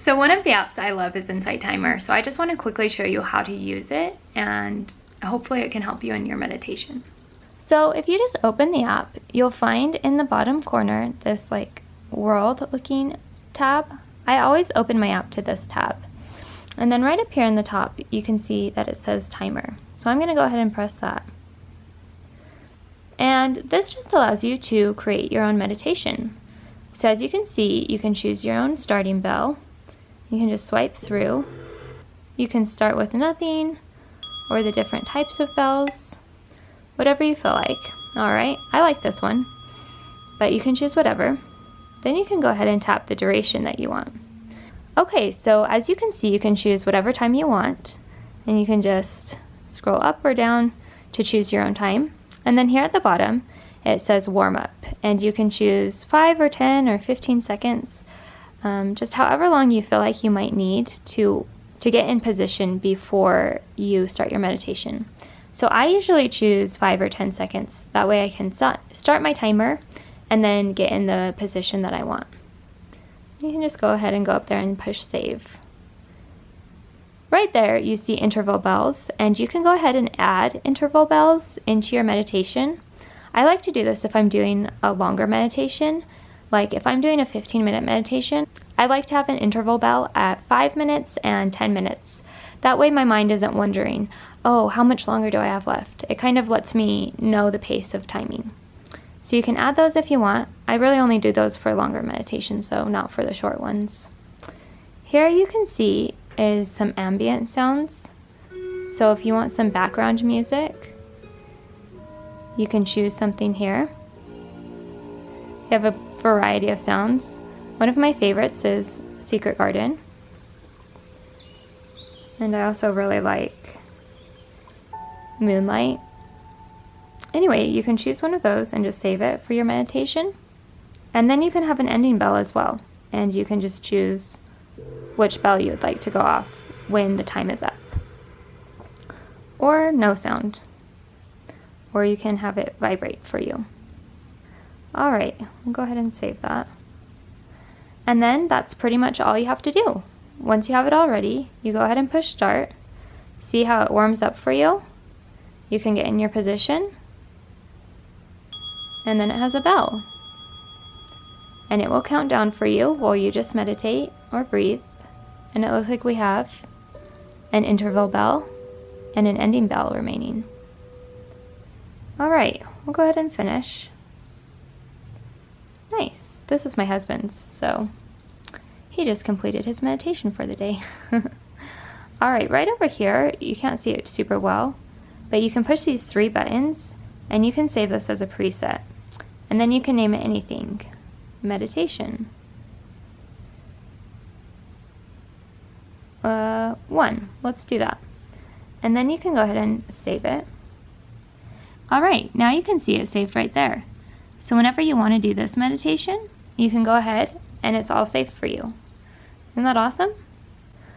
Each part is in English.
So one of the apps I love is Insight Timer. So I just want to quickly show you how to use it, and hopefully it can help you in your meditation. So if you just open the app, you'll find in the bottom corner this like world looking tab. I always open my app to this tab. And then right up here in the top, you can see that it says timer. So I'm going to go ahead and press that. And this just allows you to create your own meditation. So as you can see, you can choose your own starting bell. You can just swipe through. You can start with nothing or the different types of bells, whatever you feel like. All right, I like this one, but you can choose whatever. Then you can go ahead and tap the duration that you want. Okay, so as you can see, you can choose whatever time you want, and you can just scroll up or down to choose your own time. And then here at the bottom, it says warm up, and you can choose 5 or 10 or 15 seconds, just however long you feel like you might need to get in position before you start your meditation. So I usually choose 5 or 10 seconds. That way I can start my timer and then get in the position that I want. You can just go ahead and go up there and push save. Right there you see interval bells, and you can go ahead and add interval bells into your meditation. I like to do this if I'm doing a longer meditation. Like if I'm doing a 15-minute meditation, I like to have an interval bell at 5 minutes and 10 minutes. That way my mind isn't wondering, oh, how much longer do I have left? It kind of lets me know the pace of timing. So you can add those if you want. I really only do those for longer meditations though, not for the short ones. Here you can see is some ambient sounds. So if you want some background music, you can choose something here. You have a variety of sounds. One of my favorites is Secret Garden. And I also really like Moonlight. Anyway, you can choose one of those and just save it for your meditation. And then you can have an ending bell as well. And you can just choose which bell you would like to go off when the time is up. Or no sound. Or you can have it vibrate for you. Alright, we'll go ahead and save that. And then that's pretty much all you have to do. Once you have it all ready, you go ahead and push start. See how it warms up for you? You can get in your position. And then it has a bell. And it will count down for you while you just meditate or breathe. And it looks like we have an interval bell and an ending bell remaining. Alright, we'll go ahead and finish. Nice. This is my husband's, so he just completed his meditation for the day. Alright, right over here, you can't see it super well, but you can push these 3 buttons and you can save this as a preset. And then you can name it anything. Meditation. 1. Let's do that. And then you can go ahead and save it. Alright, now you can see it saved right there. So whenever you want to do this meditation, you can go ahead and it's all saved for you. Isn't that awesome?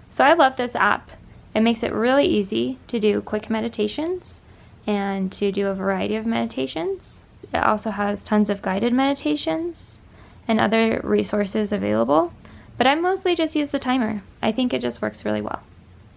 So I love this app. It makes it really easy to do quick meditations and to do a variety of meditations. It also has tons of guided meditations and other resources available, but I mostly just use the timer. I think it just works really well.